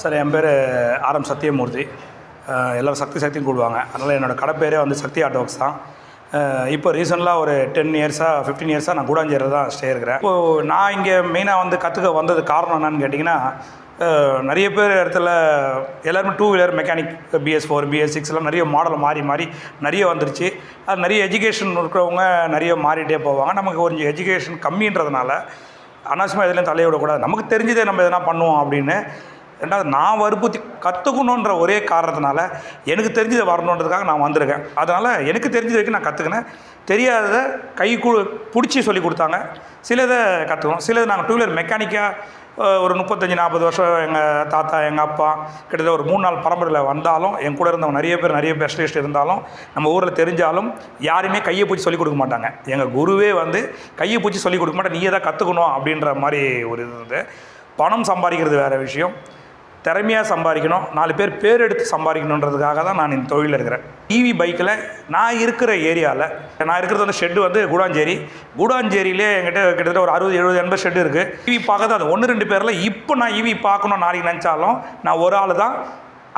Sir என் பேர் RM. Sathyamoorthy. எல்லோரும் சக்தின்னு கூடுவாங்க. அதனால் என்னோடய கடை பேரே வந்து சக்தி ஆர்ட் ஒர்க்ஸ் தான். இப்போ ரீசெண்டாக ஒரு 10 இயர்ஸாக 15 இயர்ஸாக நான் கூடாஞ்சேரியில் தான் ஸ்டே இருக்கிறேன். இப்போது நான் இங்கே மெயினாக வந்து கற்றுக்க வந்தது காரணம் என்னன்னு கேட்டிங்கன்னா, நிறைய பேர் இடத்துல எல்லாருமே 2 வீலர் மெக்கானிக் BS4 BS6 நிறைய மாடல் மாறி நிறைய வந்துருச்சு. அது நிறைய எஜுகேஷன் இருக்கிறவங்க நிறைய மாறிட்டே போவாங்க. நமக்கு கொஞ்சம் எஜுகேஷன் கம்மின்றதுனால அனாவசியமாக எதுலேயும் தலையை விடக்கூடாது, நமக்கு தெரிஞ்சதே நம்ம எதனா பண்ணுவோம் அப்படின்னு. ரெண்டாவது நான் வற்புறுத்தி கற்றுக்கணுன்ற ஒரே காரணத்தினால எனக்கு தெரிஞ்சதை வரணுன்றதுக்காக நான் வந்திருக்கேன். அதனால் எனக்கு தெரிஞ்சது வரைக்கும் நான் கற்றுக்கினேன். தெரியாததை பிடிச்சி சொல்லி கொடுத்தாங்க. சிலதை கற்றுக்கணும். சிலது நாங்கள் 2 வீலர் மெக்கானிக்காக ஒரு 35-40 வருஷம் எங்கள் தாத்தா எங்கள் அப்பா கிட்டத்தட்ட ஒரு 3-4 பரம்பரையில் வந்தாலும் என் கூட இருந்தவங்க நிறைய பேர் ஸ்பெஷலிஸ்ட் இருந்தாலும் நம்ம ஊரில் தெரிஞ்சாலும் யாருமே கையை பிடிச்சி சொல்லிக் கொடுக்க மாட்டாங்க. எங்கள் குருவே வந்து கையை பிடிச்சி சொல்லிக் கொடுக்க மாட்டேன், நீயே தான் கற்றுக்கணும் அப்படின்ற மாதிரி ஒரு இது இருந்தது. பணம் சம்பாதிக்கிறது வேறு விஷயம், திறமையாக சம்பாதிக்கணும், 4 பேர் எடுத்து சம்பாதிக்கணுன்றதுக்காக தான் நான் இந்த தொழிலில் இருக்கிறேன். EV பைக்கில் நான் இருக்கிற ஏரியாவில் நான் இருக்கிறது வந்து ஷெட்டு வந்து கூடாஞ்சேரியிலே என்கிட்ட கிட்டத்தட்ட ஒரு 60-70 ஷெட்டு இருக்குது. EV பார்க்கறது அது 1-2 பேரில். இப்போ நான் EV பார்க்கணும் நாளைக்கு நினச்சாலும் நான் ஒரு ஆள் தான்.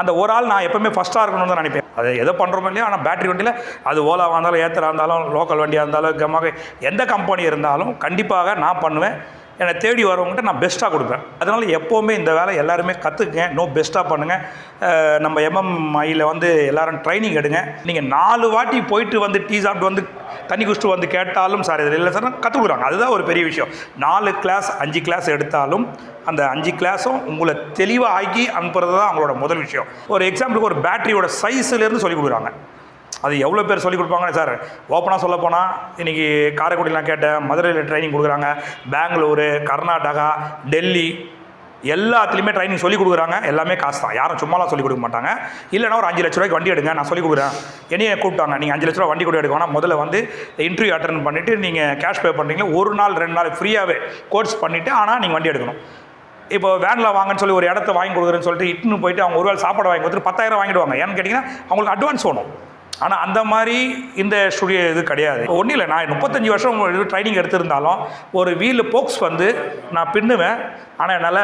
அந்த ஒரு ஆள் நான் எப்போவுமே ஃபஸ்ட்டாக இருக்கணும்னு தான் நினைப்பேன். அது எதோ பண்ணுறோமோ இல்லையா, ஆனால் பேட்டரி வண்டியில் அது ஓலாவாக இருந்தாலும் ஏத்தராக இருந்தாலும் லோக்கல் வண்டியாக இருந்தாலும் எந்த கம்பெனி இருந்தாலும் கண்டிப்பாக நான் பண்ணுவேன். என்னை தேடி வரவங்ககிட்ட நான் பெஸ்ட்டாக கொடுப்பேன். அதனால் எப்போவுமே இந்த வேலை எல்லாருமே கற்றுக்குங்க, பெஸ்ட்டாக பண்ணுங்கள். நம்ம MMIயில் வந்து எல்லோரும் ட்ரைனிங் எடுங்க. நீங்கள் 4 வாட்டி போயிட்டு வந்து டீ சாப்பிட்டு வந்து தண்ணி குடிச்சிட்டு வந்து கேட்டாலும் சார் இது இல்லை சார் கற்றுக் கொடுக்குறாங்க. அதுதான் ஒரு பெரிய விஷயம். 4 கிளாஸ் 5 கிளாஸ் எடுத்தாலும் அந்த 5 கிளாஸும் உங்களை தெளிவாக ஆக்கி அனுப்புறது தான் அவங்களோட முதல் விஷயம். ஒரு எக்ஸாம்பிளுக்கு ஒரு பேட்டரியோட சைஸ்லேருந்து சொல்லிக் கொடுக்குறாங்க. அது எவ்வளோ பேர் சொல்லிக் கொடுப்பாங்க சார். ஓப்பனாக சொல்ல போனால் இன்றைக்கி காரைக்குடிலாம் கேட்டேன், மதுரையில் ட்ரைனிங் கொடுக்குறாங்க, பெங்களூரு, கர்நாடகா, டெல்லி எல்லாத்துலேயுமே ட்ரைனிங் சொல்லிக் கொடுக்குறாங்க. எல்லாமே காசு தான், யாரும் சும்மாலாம் சொல்லிக் கொடுக்க மாட்டாங்க. இல்லைனா ஒரு 5 லட்ச ரூபாய்க்கு வண்டி எடுங்க, நான் சொல்லிக் கொடுக்குறேன். என்னையே கூப்பிட்டாங்க, நீங்கள் 5 லட்ச ரூபா வண்டி கூட எடுக்கணும், முதல்ல வந்து இன்டர்வியூ அட்டன் பண்ணிவிட்டு நீங்கள் கேஷ் பே பண்ணுறீங்களா, 1 நாள் 2 நாள் ஃப்ரீயாகவே கோர்ஸ் பண்ணிவிட்டு ஆனால் நீங்கள் வண்டி எடுக்கணும். இப்போ வேனில் வாங்கன்னு சொல்லி ஒரு இடத்த வாங்கி கொடுக்குறேன்னு சொல்லிட்டு இட்டுன்னு போயிட்டு அவங்க ஒரு வேளை சாப்பாடு வாங்கி கொடுத்துட்டு 10,000 வாங்கிடுவாங்க. ஏன்னு கேட்டிங்கன்னா அவங்களுக்கு அட்வான்ஸ் வேணும். ஆனால் அந்த மாதிரி இந்த ஸ்டுடியோ இது கிடையாது. ஒன்றும் இல்லை, நான் 35 வருஷம் ட்ரைனிங் எடுத்திருந்தாலும் ஒரு வீல் போக்ஸ் வந்து நான் பின்னுவேன், ஆனால் என்னால்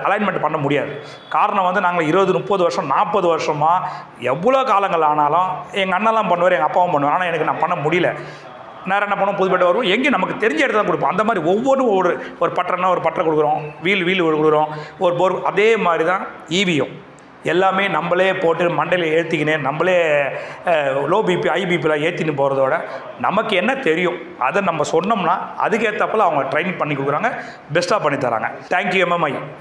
அலைன்மெண்ட் பண்ண முடியாது. காரணம் வந்து நாங்கள் 20-30 வருஷம் 40 வருஷமாக எவ்வளோ காலங்கள் ஆனாலும் எங்கள் அண்ணெல்லாம் பண்ணுவார், எங்கள் அப்பாவும் பண்ணுவார். ஆனால் எனக்கு நான் பண்ண முடியல. நேரம் என்ன பண்ணோம், புதுப்பேட்டை வருவோம், எங்கே நமக்கு தெரிஞ்ச இடத்துல தான் கொடுப்போம். அந்த மாதிரி ஒவ்வொன்றும் ஒரு பட்டறைனா ஒரு பட்டறை கொடுக்குறோம், வீல் கொடுக்குறோம், ஒரு போர். அதே மாதிரி தான் EVயும் எல்லாமே நம்மளே போட்டு மண்டையில் ஏற்றிக்கினே நம்மளே லோ பிபி ஹை பிபிலாம் ஏற்றின்னு போகிறதோட நமக்கு என்ன தெரியும் அதை நம்ம சொன்னோம்னா அதுக்கேற்றப்பல அவங்க ட்ரைனிங் பண்ணி கொடுக்குறாங்க, பெஸ்ட்டாக பண்ணி தராங்க. Thank you MMI.